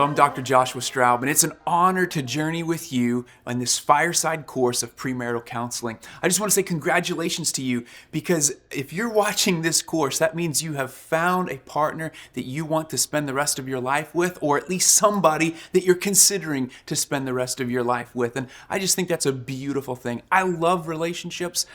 I'm Dr. Joshua Straub, and it's an honor to journey with you on this Fireside Course of premarital counseling. I just want to say congratulations to you, because if you're watching this course, that means you have found a partner that you want to spend the rest of your life with, or at least somebody that you're considering to spend the rest of your life with. And I just think that's a beautiful thing. I love relationships.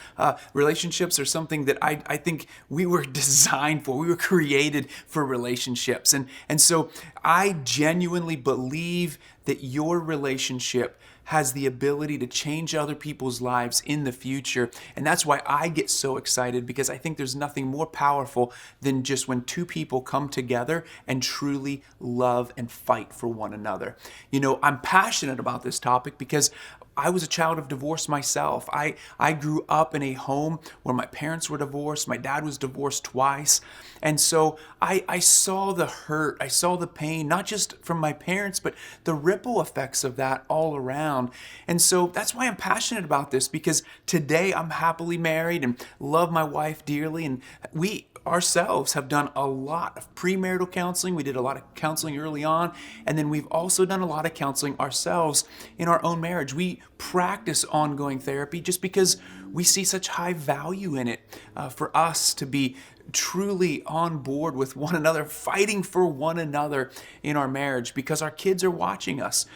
Relationships are something that I think we were designed for. We were created for relationships. And so I genuinely believe that your relationship has the ability to change other people's lives in the future. And that's why I get so excited, because I think there's nothing more powerful than just when two people come together and truly love and fight for one another. You know, I'm passionate about this topic because I was a child of divorce myself. I grew up in a home where my parents were divorced. My dad was divorced twice. And so I saw the hurt. I saw the pain, not just from my parents, but the ripple effects of that all around. And so that's why I'm passionate about this, because today I'm happily married and love my wife dearly. And we ourselves have done a lot of premarital counseling. We did a lot of counseling early on, and then we've also done a lot of counseling ourselves in our own marriage. We practice ongoing therapy just because we see such high value in it for us to be truly on board with one another, fighting for one another in our marriage, because our kids are watching us.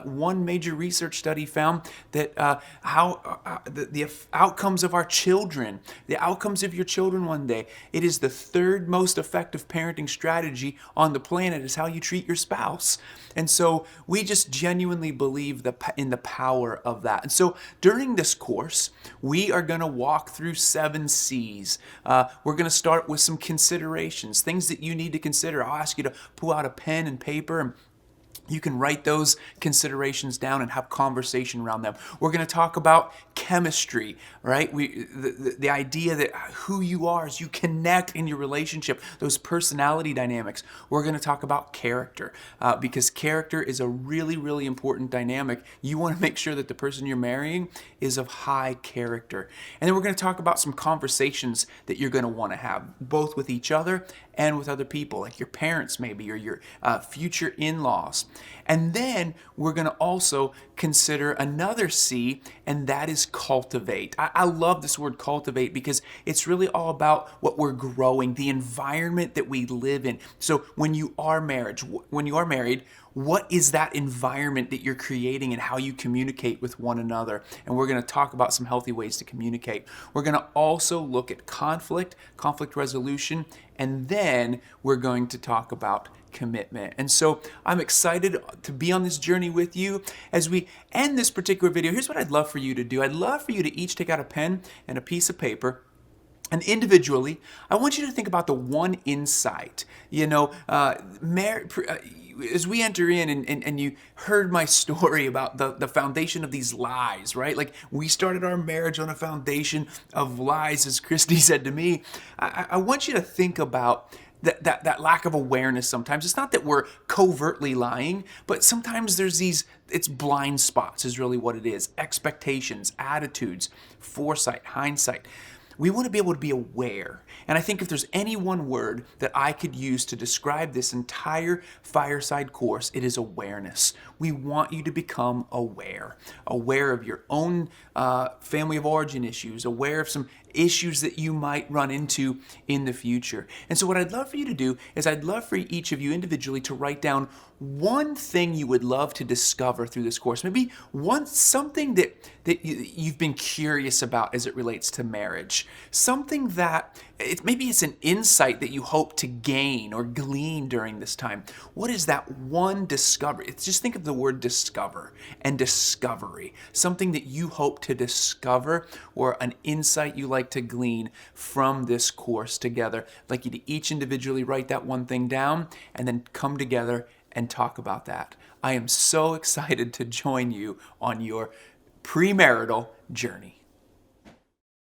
One major research study found that the outcomes of our children, the outcomes of your children one day, it is the third most effective parenting strategy on the planet is how you treat your spouse. And so we just genuinely believe in the power of that. And so during this course, we are going to walk through 7 C's. We're going to start with some considerations, things that you need to consider. I'll ask you to pull out a pen and paper, and you can write those considerations down and have conversation around them. We're going to talk about chemistry, right? The idea that who you are as you connect in your relationship, those personality dynamics. We're going to talk about character, because character is a really, really important dynamic. You want to make sure that the person you're marrying is of high character. And then we're going to talk about some conversations that you're going to want to have, both with each other and with other people, like your parents maybe, or your future in-laws. And then we're going to also consider another C, and that is cultivate. I love this word cultivate, because it's really all about what we're growing, the environment that we live in. So when you are married, what is that environment that you're creating and how you communicate with one another? And we're going to talk about some healthy ways to communicate. We're going to also look at conflict resolution, and then we're going to talk about commitment. And so I'm excited to be on this journey with you. As we end this particular video, here's what I'd love for you to do. I'd love for you to each take out a pen and a piece of paper. And individually, I want you to think about the one insight. You know, as we enter in and you heard my story about the foundation of these lies, right? Like, we started our marriage on a foundation of lies, as Christy said to me. I want you to think about that lack of awareness sometimes. It's not that we're covertly lying, but sometimes there's it's blind spots is really what it is. Expectations, attitudes, foresight, hindsight. We want to be able to be aware. And I think if there's any one word that I could use to describe this entire Fireside course, it is awareness. We want you to become aware of your own family of origin issues, aware of some issues that you might run into in the future. And so what I'd love for you to do is I'd love for each of you individually to write down one thing you would love to discover through this course. Maybe something that you've been curious about as it relates to marriage. Something that maybe it's an insight that you hope to gain or glean during this time. What is that one discovery? Just think of the word discover and discovery. Something that you hope to discover, or an insight you like to glean from this course together. I'd like you to each individually write that one thing down and then come together and talk about that. I am so excited to join you on your premarital journey.